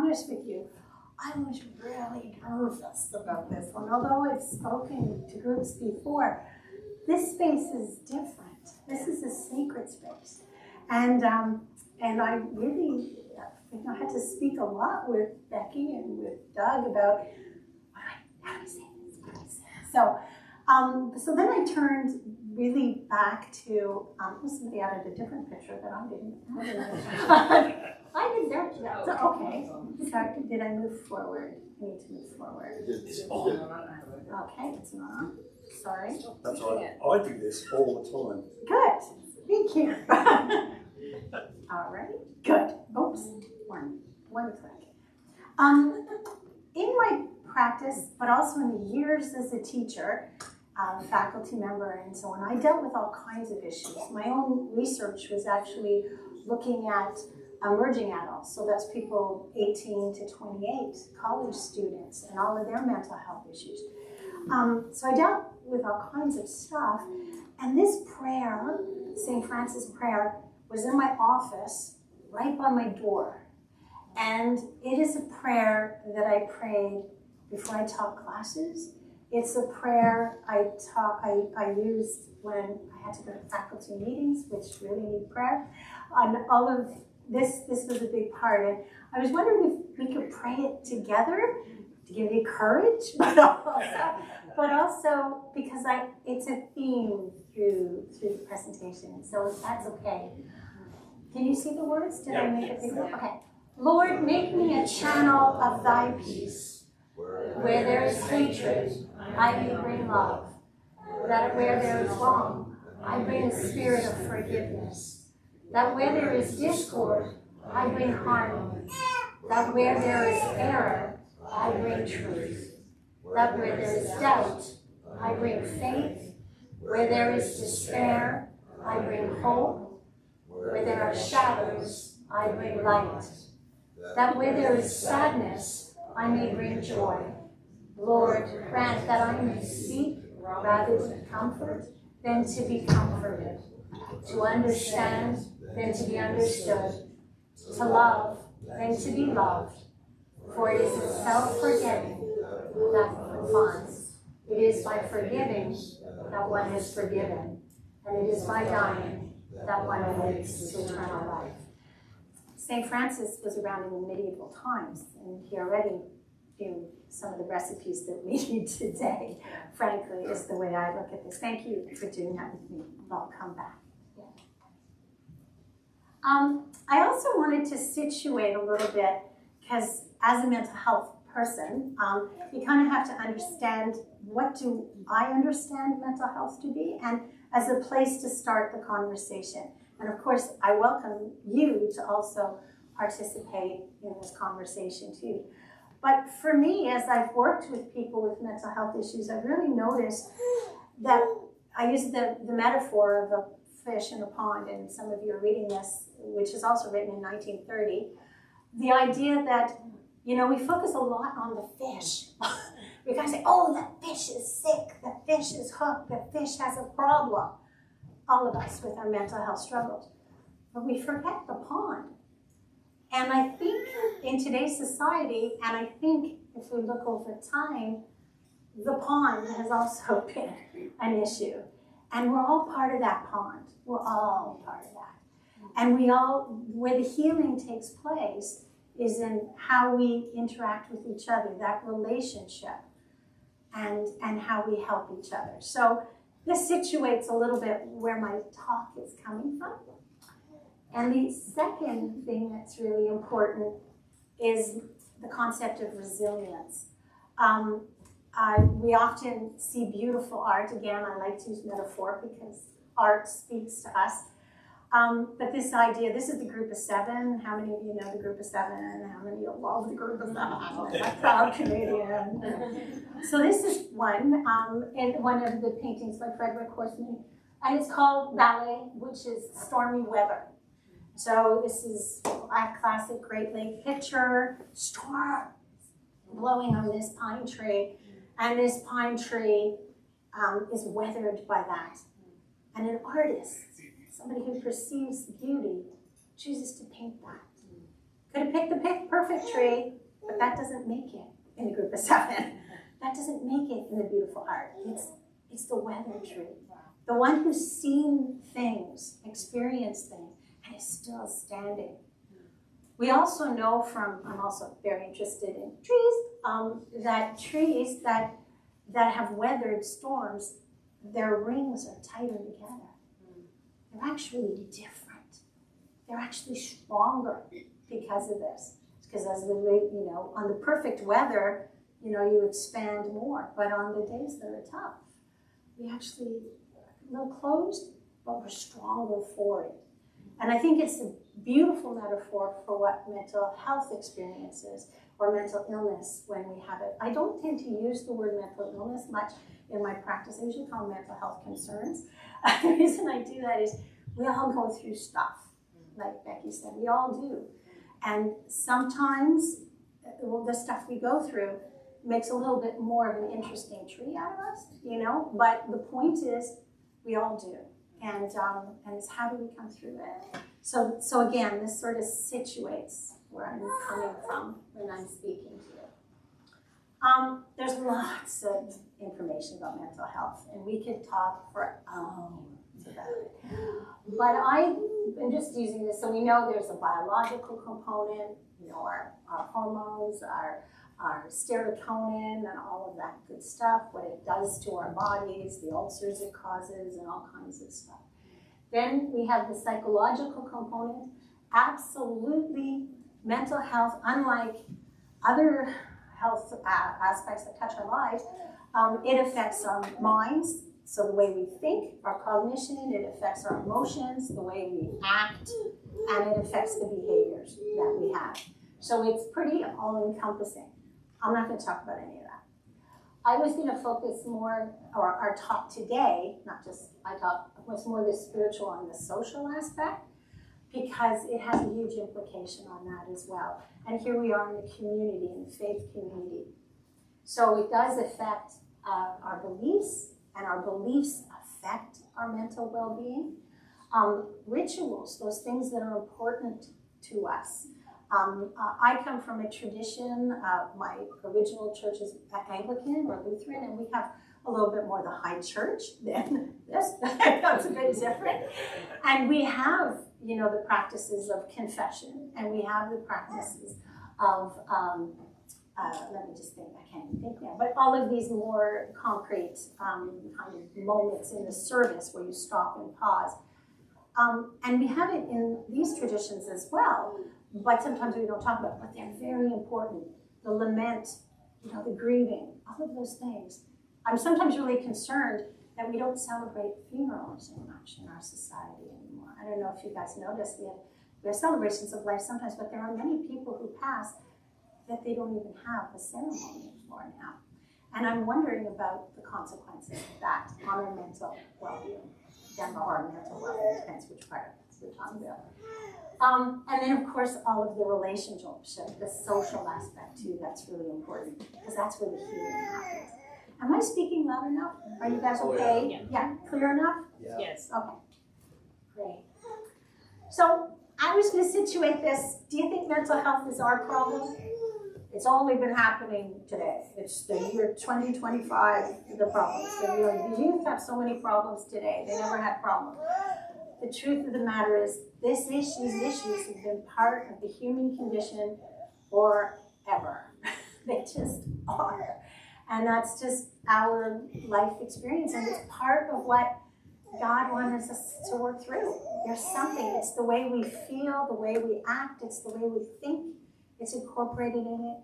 honest with you, I was really nervous about this one. Although I've spoken to groups before, this space is different. This is a sacred space. And I really had to speak a lot with Becky and with Doug about how do I say this? How do I say this? So then I turned really back to, somebody added a different picture that I didn't. I didn't know that. So, okay. So did I move forward? I need to move forward. It's on. Okay, it's not on. Sorry. That's right. I do this all the time. Good. Thank you. All right. Good. Oops. One click. In my practice, but also in the years as a teacher, faculty member, and so on, I dealt with all kinds of issues. My own research was actually looking at emerging adults, so that's people 18 to 28, college students, and all of their mental health issues. So I dealt with all kinds of stuff, and this prayer, St. Francis prayer, was in my office, right by my door. And it is a prayer that I prayed before I taught classes. It's a prayer I used when I had to go to faculty meetings, which really need prayer. And all of this was a big part. And I was wondering if we could pray it together to give you courage, but also because it's a theme through the presentation. So if that's okay. Can you see the words? Did I make it bigger? Okay. Lord, make me a channel of thy peace. Where there is hatred, I may bring love. That where there is wrong, I bring a spirit of forgiveness. That where there is discord, I bring harmony. That where there is error, I bring truth. That where there is doubt, I bring faith. Where there is despair, I bring hope. Where there are shadows, I bring light. That where there is sadness, I may bring joy. Lord, grant that I may speak rather to comfort than to be comforted, to understand than to be understood, to love than to be loved. For it is the self-forgetting that confines. It is by forgiving that one is forgiven, and it is by dying that one awaits to eternal life. St. Francis was around in the medieval times, and he already knew some of the recipes that we need today, frankly, is the way I look at this. Thank you for doing that with me. I'll come back. Yeah. I also wanted to situate a little bit, because as a mental health person, you kind of have to understand, what do I understand mental health to be, and as a place to start the conversation. And of course, I welcome you to also participate in this conversation too. But for me, as I've worked with people with mental health issues, I've really noticed that I use the metaphor of a fish in a pond, and some of you are reading this, which is also written in 1930. The idea that, we focus a lot on the fish. We kind of say, oh, that fish is sick, the fish is hooked, the fish has a problem. All of us with our mental health struggles. But we forget the pond. And I think in today's society, and I think if we look over time, the pond has also been an issue. And we're all part of that pond. We're all part of that. And where the healing takes place is in how we interact with each other, that relationship, and how we help each other. So this situates a little bit where my talk is coming from. And the second thing that's really important is the concept of resilience. We often see beautiful art. Again, I like to use metaphor because art speaks to us. But this idea, this is the group of seven. How many of you know the group of seven? How many of you love the group of seven? I'm a proud Canadian. So this is one of the paintings by Frederick Horseman. And it's called Ballet, which is Stormy Weather. So this is a classic Great Lake picture, storm blowing on this pine tree. And this pine tree is weathered by that. And an artist, somebody who perceives beauty, chooses to paint that. Could have picked the perfect tree, but that doesn't make it in the group of 7. That doesn't make it in the beautiful art. It's the weathered tree. The one who's seen things, experienced things, and is still standing. We also know from, I'm also very interested in trees, that trees that have weathered storms, their rings are tighter together. They're actually different. They're actually stronger because of this. Because as on the perfect weather, you expand more. But on the days that are tough, we actually a little closed, but we're stronger for it. And I think it's a beautiful metaphor for what mental health experiences or mental illness when we have it. I don't tend to use the word mental illness much in my practice. I usually call them mental health concerns. The reason I do that is we all go through stuff, like Becky said, we all do. And sometimes the stuff we go through makes a little bit more of an interesting tree out of us, but the point is we all do. And it's how do we come through it? So again, this sort of situates where I'm coming from when I'm speaking to you. There's lots of information about mental health, and we could talk for hours about it. But I'm just using this, so we know there's a biological component, our hormones, our serotonin, and all of that good stuff, what it does to our bodies, the ulcers it causes, and all kinds of stuff. Then we have the psychological component. Absolutely, mental health, unlike other health aspects that touch our lives, it affects our minds, so the way we think, our cognition, it affects our emotions, the way we act, and it affects the behaviors that we have. So it's pretty all-encompassing. I'm not going to talk about any of that. I was going to focus more, or our talk today, not just I talk, was more the spiritual and the social aspect, because it has a huge implication on that as well. And here we are in the community, in the faith community. So it does affect our beliefs, and our beliefs affect our mental well-being. Rituals, those things that are important to us. I come from a tradition, my original church is Anglican or Lutheran, and we have a little bit more the high church than this. That's a bit different. And we have, the practices of confession, and we have the practices of, let me just think, I can't even think now, but all of these more concrete kind of moments in the service where you stop and pause. And we have it in these traditions as well, but sometimes we don't talk about it, but they're very important. The lament, the grieving, all of those things. I'm sometimes really concerned that we don't celebrate funerals so much in our society anymore. I don't know if you guys noticed, we have celebrations of life sometimes, but there are many people who pass that they don't even have a ceremony for now. And I'm wondering about the consequences of that on our mental well-being. Our mental well-being, depends which part we're talking about. And then, of course, all of the relationships, the social aspect too, that's really important, because that's where the healing happens. Am I speaking loud enough? Are you guys okay? Yeah, clear enough? Yeah. Yes. Okay, great. So I was going to situate this. Do you think mental health is our problem? It's only been happening today. It's the year 2025, the problems. The youth have so many problems today. They never had problems. The truth of the matter is, these issues have been part of the human condition forever. They just are. And that's just our life experience. And it's part of what God wants us to work through. There's something. It's the way we feel, the way we act. It's the way we think. It's incorporated in it.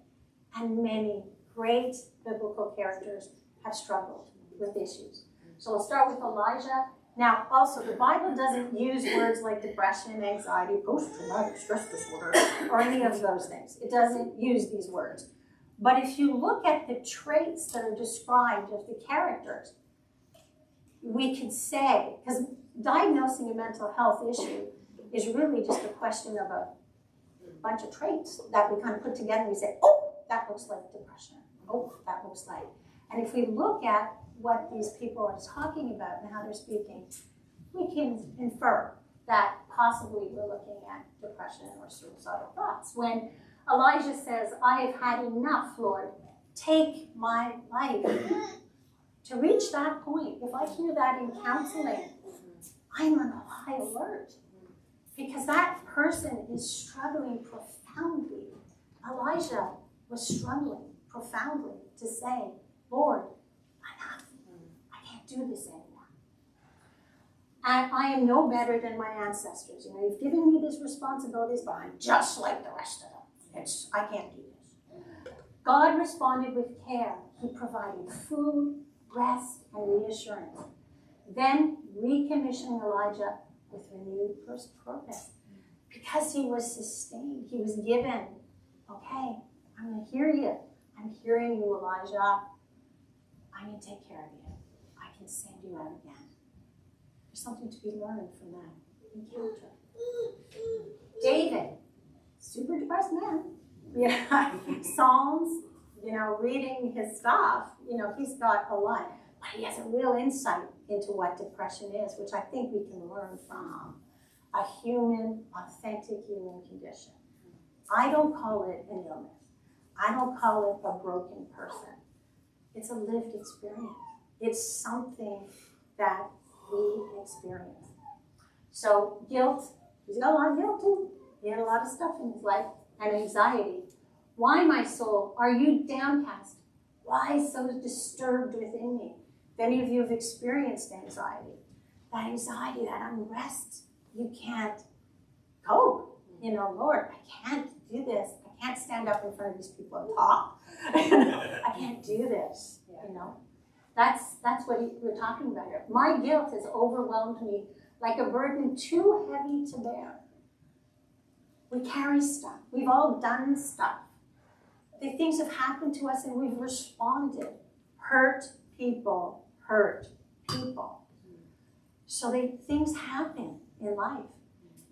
And many great biblical characters have struggled with issues. So we'll start with Elijah. Now, also, the Bible doesn't use words like depression, anxiety, post-traumatic stress disorder, or any of those things. It doesn't use these words. But if you look at the traits that are described of the characters, we could say, because diagnosing a mental health issue is really just a question of a bunch of traits that we kind of put together and we say, oh, that looks like depression. Oh, that looks like. And if we look at what these people are talking about and how they're speaking, we can infer that possibly we're looking at depression or suicidal thoughts. When Elijah says, I have had enough, Lord, take my life. To reach that point, if I hear that in counseling, I'm on high alert because that person is struggling profoundly. Elijah was struggling profoundly to say, Lord, enough. I can't do this anymore. And I am no better than my ancestors. You know, you've given me these responsibilities, but I'm just like the rest of them. I can't do this. God responded with care. He provided food, rest, and reassurance. Then recommissioning Elijah with renewed purpose. Because he was sustained, he was given, okay, I'm going to hear you. I'm hearing you, Elijah. I'm going to take care of you. I can send you out again. There's something to be learned from that encounter. David, super depressed man. Yeah, Psalms, you know, reading his stuff, you know, he's got a lot. But he has a real insight into what depression is, which I think we can learn from a human, authentic human condition. I don't call it an illness. I don't call it a broken person. It's a lived experience. It's something that we experience. So guilt, he's got a lot of guilt too. He had a lot of stuff in his life, and anxiety. Why, my soul, are you downcast? Why so disturbed within me? If any of you have experienced anxiety, that unrest, you can't cope. You know, Lord, I can't do this. I can't stand up in front of these people and talk. I can't do this, you know. That's what we're talking about here. My guilt has overwhelmed me like a burden too heavy to bear. We carry stuff. We've all done stuff. The things have happened to us and we've responded. Hurt people. So things happen in life.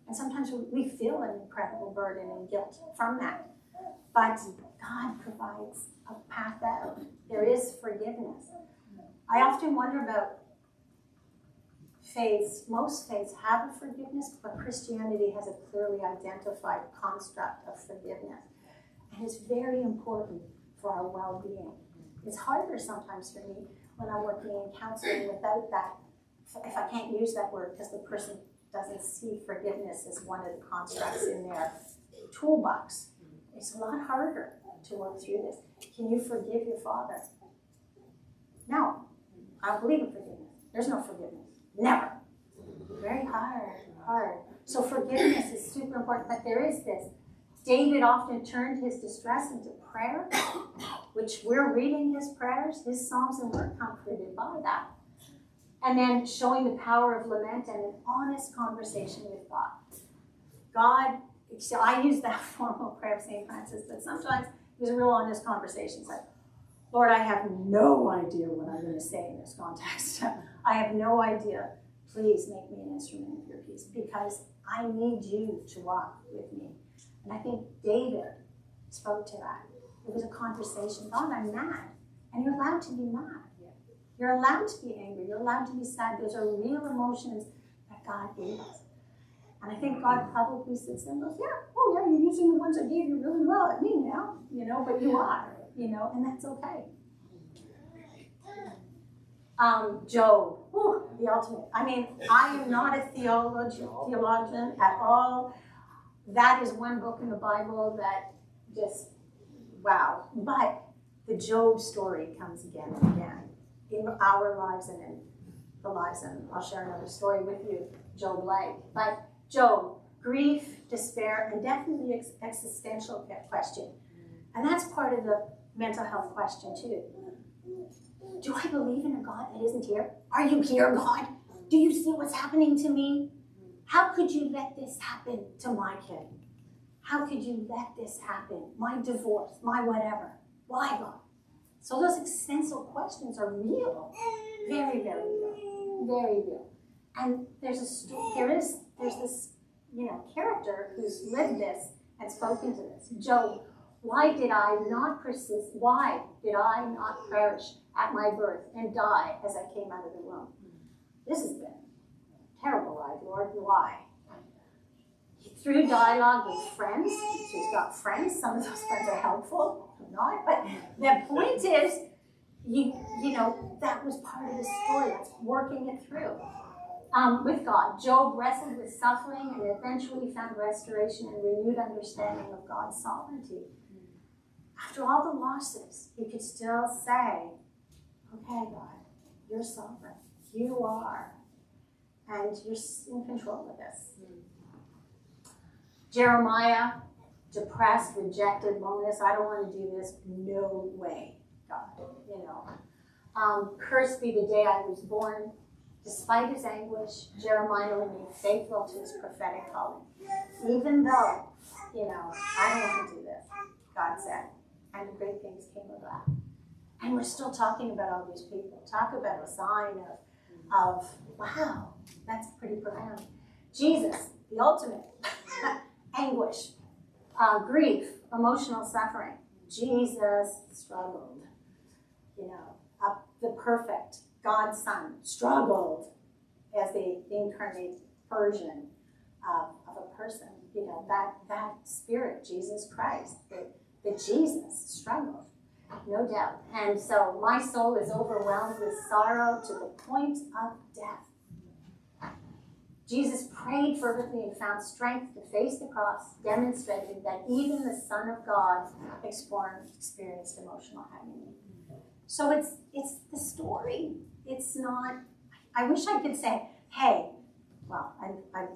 And sometimes we feel an incredible burden and guilt from that. But God provides a path out. There is forgiveness. I often wonder about faiths. Most faiths have a forgiveness, but Christianity has a clearly identified construct of forgiveness. And it's very important for our well-being. It's harder sometimes for me when I'm working in counseling without that, if I can't use that word because the person doesn't see forgiveness as one of the constructs in their toolbox. It's a lot harder to work through this. Can you forgive your father? No. I don't believe in forgiveness. There's no forgiveness. Never. Very hard. So forgiveness is super important, but there is this. David often turned his distress into prayer, which we're reading his prayers, his psalms, and we're comforted by that. And then showing the power of lament and an honest conversation with God. God, so I use that formal prayer of St. Francis, but sometimes it was a real honest conversation. It's like, Lord, I have no idea what I'm going to say in this context. I have no idea. Please make me an instrument of your peace because I need you to walk with me. And I think David spoke to that. It was a conversation. God, I'm mad. And you're allowed to be mad. You're allowed to be angry. You're allowed to be sad. Those are real emotions that God gave us. And I think God probably sits there and goes, yeah, you're using the ones I gave you really well at me now, you know, but you are, you know, and that's okay. Job, the ultimate. I mean, I am not a theologian at all. That is one book in the Bible that just, wow. But the Job story comes again and again in our lives and in the lives, and I'll share another story with you, Job like. But Job, grief, despair, and definitely existential question. And that's part of the mental health question too. Do I believe in a God that isn't here? Are you here, God? Do you see what's happening to me? How could you let this happen to my kid? How could you let this happen? My divorce, my whatever. Why, God? So those existential questions are real. Very, very real. Very real. And there's this, you know, character who's lived this and spoken to this. Job, why did I not persist? Why did I not perish at my birth and die as I came out of the womb? This has been a terrible ride, Lord. Why? through dialogue with friends. She's got friends. Some of those friends are helpful, some not. But the point is, you know, that was part of the story. That's working it through with God. Job wrestled with suffering and eventually found restoration and renewed understanding of God's sovereignty. After all the losses, he could still say, okay, God, you're sovereign. You are. And you're in control of this. Jeremiah, depressed, rejected, loneliness. I don't want to do this. No way, God. You know. Cursed be the day I was born. Despite his anguish, Jeremiah remained faithful to his prophetic calling. Even though, you know, I don't want to do this, God said. And great things came of that. And we're still talking about all these people. Talk about a sign of wow, that's pretty profound. Jesus, the ultimate anguish, grief, emotional suffering. Jesus struggled. You know, the perfect God's Son struggled as the incarnate version of a person. You know, that spirit, Jesus Christ, that Jesus struggled, no doubt. And so my soul is overwhelmed with sorrow to the point of death. Jesus prayed fervently and found strength to face the cross, demonstrating that even the Son of God experienced emotional agony. So it's the story. It's not, I wish I could say, hey, well, I'm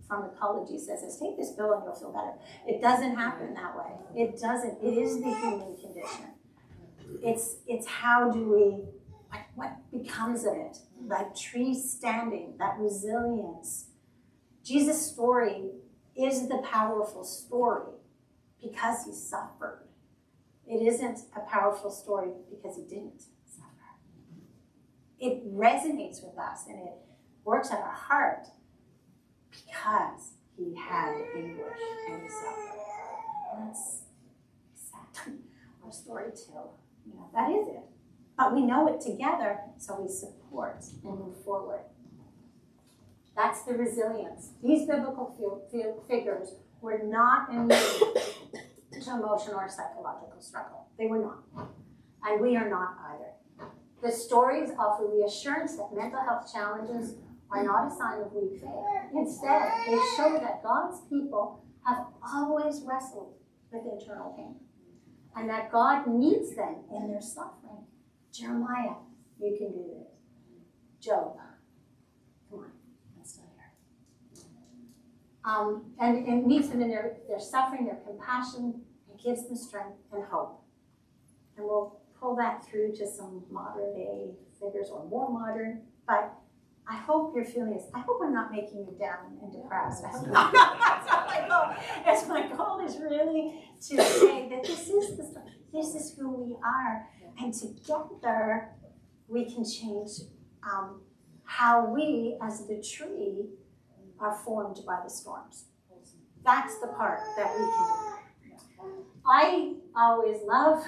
pharmacology says this, take this pill and you'll feel better. It doesn't happen that way. It doesn't. It is the human condition. It's how do we, like, what becomes of it? That tree standing, that resilience. Jesus' story is the powerful story because he suffered. It isn't a powerful story because he didn't suffer. It resonates with us and it works at our heart because he had anguish and he suffered. And that's sad. Our story too. You know, that is it. But we know it together, so we support and move forward. That's the resilience. These biblical figures were not immune to emotional or psychological struggle. They were not. And we are not either. The stories offer reassurance that mental health challenges are not a sign of weak faith. Instead, they show that God's people have always wrestled with internal pain and that God meets them in their suffering. Jeremiah, you can do this. Job, come on, I'm still here. And it meets them in their suffering, their compassion, and gives them strength and hope. And we'll pull that through to some modern day figures or more modern, but I hope you're feeling this. I hope I'm not making you down and depressed. I hope not. That's not my goal. That's my goal is really to say that this is the story. This is who we are. And together we can change how we as the tree are formed by the storms. That's the part that we can do. I always love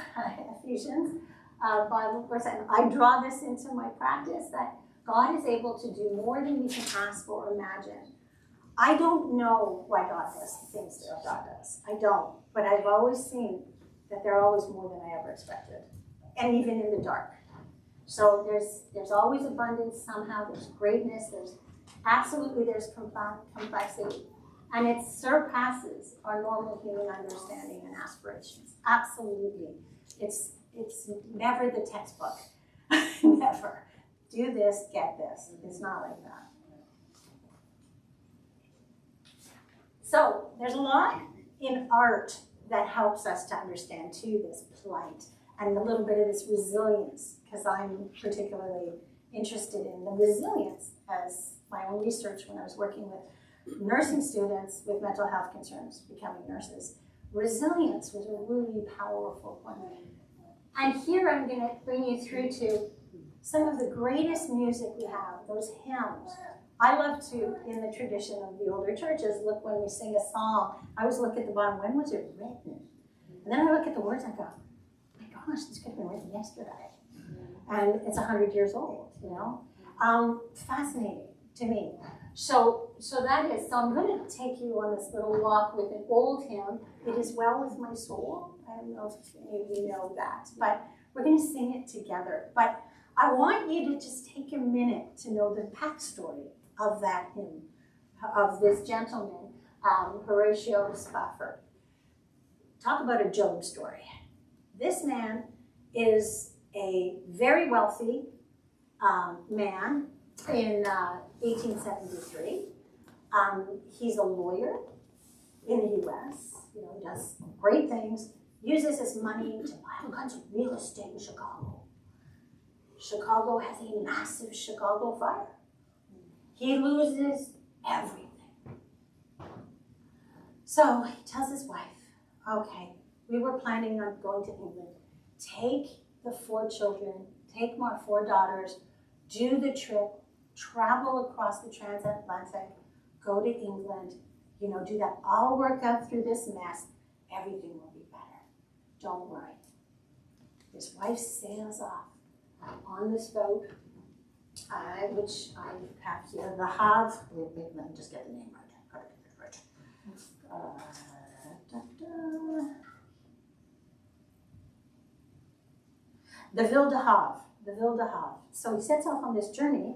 Ephesians Bible verse, and I draw this into my practice that God is able to do more than we can ask or imagine. I don't know why God does the things that God does. I don't. But I've always seen that they're always more than I ever expected. And even in the dark. So there's always abundance somehow. There's greatness. There's complexity. And it surpasses our normal human understanding and aspirations. Absolutely. It's never the textbook. Never. Do this, get this. It's not like that. So there's a lot in art that helps us to understand too this plight and a little bit of this resilience, because I'm particularly interested in the resilience as my own research when I was working with nursing students with mental health concerns, becoming nurses. Resilience was a really powerful one. And here I'm going to bring you through to some of the greatest music we have, those hymns. I love to, in the tradition of the older churches, look when we sing a song, I always look at the bottom, when was it written? And then I look at the words and go, my gosh, this could have been written yesterday. And it's 100 years old, you know? Fascinating to me. So that is, so I'm going to take you on this little walk with an old hymn, It Is Well With My Soul. I don't know if any of you know that, but we're going to sing it together. But I want you to just take a minute to know the backstory of that hymn, of this gentleman, Horatio Spafford. Talk about a Job story. This man is a very wealthy man in 1873. He's a lawyer in the US, you know, does great things, uses his money to buy all kinds of real estate in Chicago. Chicago has a massive Chicago fire. He loses everything. So he tells his wife, okay, we were planning on going to England. Take the 4 children, take my 4 daughters, do the trip, travel across the transatlantic, go to England, you know, do that. I'll work out through this mess. Everything will be better. Don't worry. His wife sails off on this boat, which I have here, the Havre. Wait, let me just get the name right. The Ville de Havre. The Ville de Havre. So he sets off on this journey,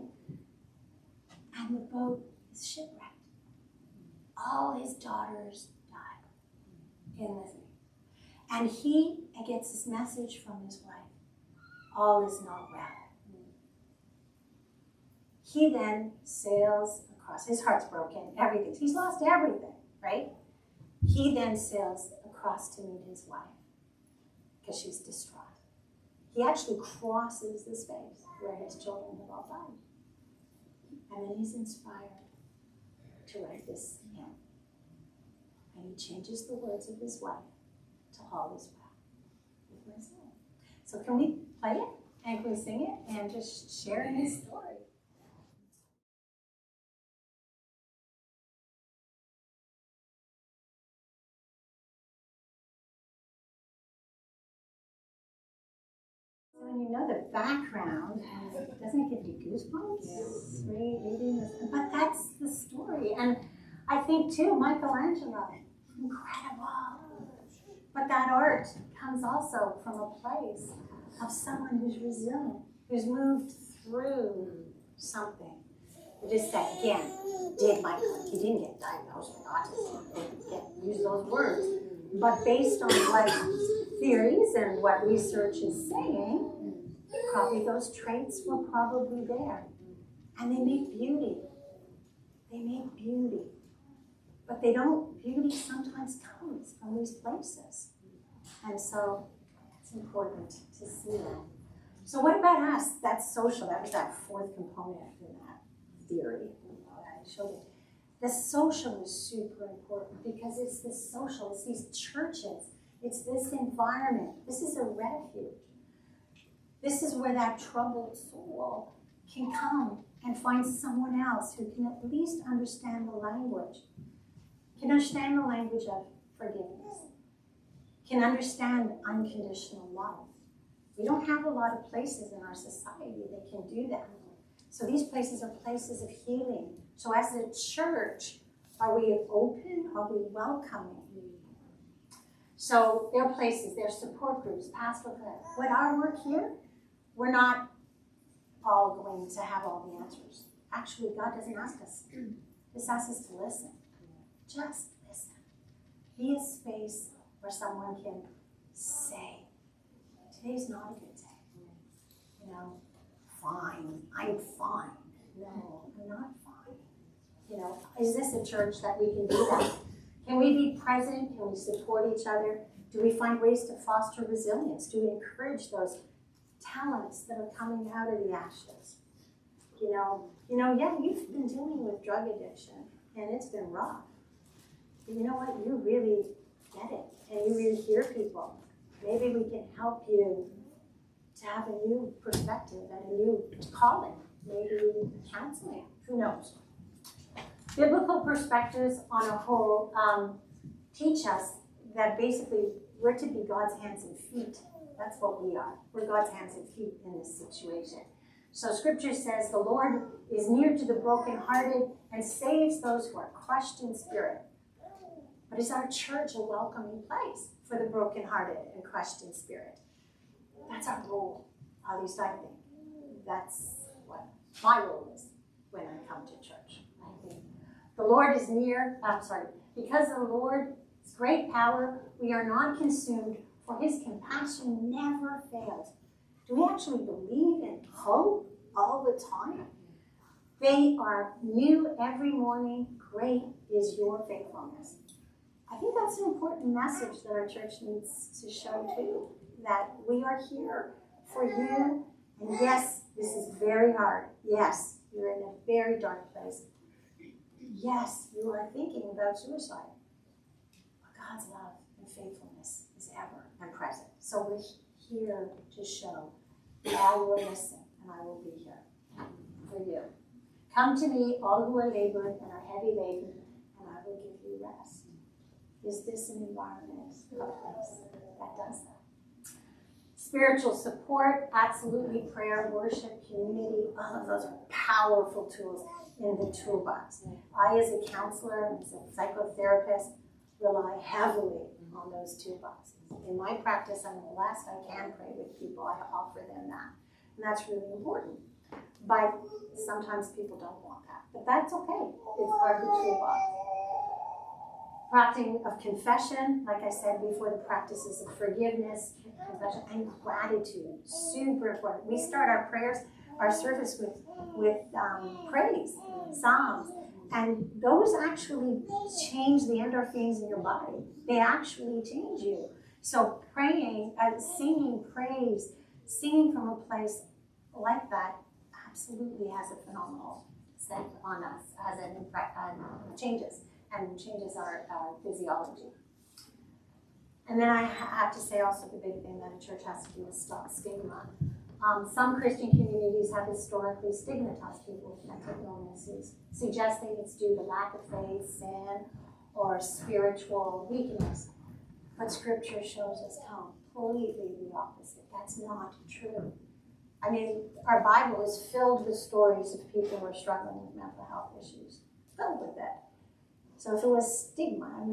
and the boat is shipwrecked. All his daughters die in the thing. And he gets this message from his wife, all is not well. He then sails across, his heart's broken, everything. He's lost everything, right? He then sails across to meet his wife because she's distraught. He actually crosses the space where his children have all died. And then he's inspired to write this hymn. And he changes the words of his wife to all is well with my soul. So can we play it? And can we sing it? And just share his story. So when you know the background, doesn't it give you goosebumps? Yes. Reading this, but that's the story. And I think too, Michelangelo, incredible. But that art comes also from a place of someone who's resilient, who's moved through something. It is that, again, he didn't get diagnosed with autism, he didn't use those words. But based on what theories and what research is saying, probably those traits were probably there. And they make beauty. They make beauty. But beauty sometimes comes from these places. And so it's important to see that. So what about us? That's social. That was that 4th component in that theory that I showed you. The social is super important because it's the social, it's these churches, it's this environment. This is a refuge. This is where that troubled soul can come and find someone else who can at least understand the language, can understand the language of forgiveness, can understand unconditional love. We don't have a lot of places in our society that can do that. So these places are places of healing. So as a church, are we open? Are we welcoming? So there are places, there are support groups, pastoral care. With our work here, we're not all going to have all the answers. Actually, God doesn't ask us. He asks us to listen. Just listen. Be a space where someone can say, today's not a good day. You know, fine, I'm fine. No, I'm not fine. You know, is this a church that we can do that? Can we be present? Can we support each other? Do we find ways to foster resilience? Do we encourage those talents that are coming out of the ashes? Yeah, you've been dealing with drug addiction, and it's been rough. But you know what? You really get it, and you really hear people. Maybe we can help you to have a new perspective and a new calling. Maybe counseling. Who knows? Biblical perspectives on a whole teach us that basically we're to be God's hands and feet. That's what we are. We're God's hands and feet in this situation. So scripture says the Lord is near to the brokenhearted and saves those who are crushed in spirit. But is our church a welcoming place for the brokenhearted and crushed in spirit? That's our role, at least I think. That's what my role is when I come to church. I think the Lord is near, because of the Lord's great power, we are not consumed, for his compassion never fails. Do we actually believe in hope all the time? They are new every morning. Great is your faithfulness. I think that's an important message that our church needs to show too, that we are here for you. And yes, this is very hard. Yes, you're in a very dark place. Yes, you are thinking about suicide. But God's love and faithfulness is ever and present. So we're here to show that I will listen and I will be here for you. Come to me, all who are labored and are heavy laden, and I will give you rest. Is this an environment, a place that does that? Spiritual support, absolutely. Prayer, worship, community, all of those are powerful tools in the toolbox. I, as a counselor and as a psychotherapist, rely heavily on those toolboxes. In my practice, I'm blessed. I can pray with people. I offer them that. And that's really important. But sometimes people don't want that. But that's okay. It's part of the toolbox. Practicing of confession, like I said before, the practices of forgiveness, confession, and gratitude. Super important. We start our prayers, our service with praise, psalms. And those actually change the endorphins in your body. They actually change you. So praying, singing praise, singing from a place like that absolutely has a phenomenal effect on us as changes our physiology. And then I have to say also the big thing that a church has to do is stop stigma. Some Christian communities have historically stigmatized people with mental illnesses, suggesting it's due to lack of faith, sin, or spiritual weakness. But scripture shows us completely the opposite. That's not true. I mean, our Bible is filled with stories of people who are struggling with mental health issues. Filled with it. So if it was stigma, and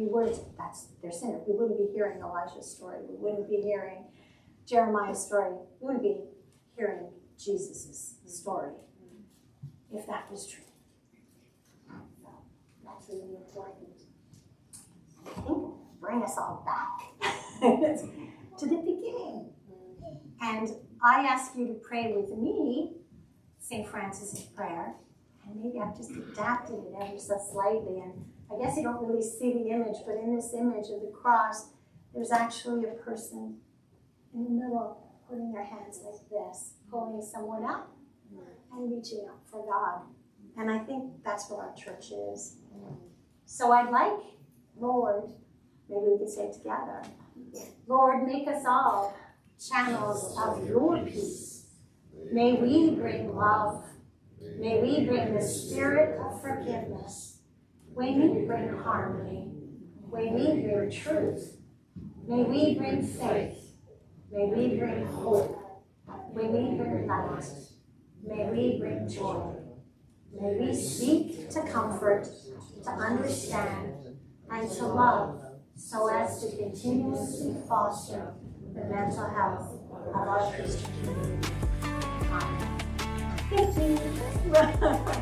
they're sinners, we wouldn't be hearing Elijah's story. We wouldn't be hearing Jeremiah's story. We wouldn't be hearing Jesus' story if that was true. So that's really important. I think bring us all back to the beginning. And I ask you to pray with me St. Francis' prayer. And maybe I've just adapted it ever so slightly. And I guess you don't really see the image, but in this image of the cross, there's actually a person in the middle putting their hands like this, pulling someone up and reaching up for God. And I think that's what our church is. So I'd like, Lord, maybe we could say it together, Lord, make us all channels of your peace. May we bring love. May we bring the spirit of forgiveness. May we bring harmony. May we bring truth. May we bring faith. May we bring hope. May we bring light. May we bring joy. May we seek to comfort, to understand, and to love, so as to continuously foster the mental health of our Christian community. Amen. Thank you.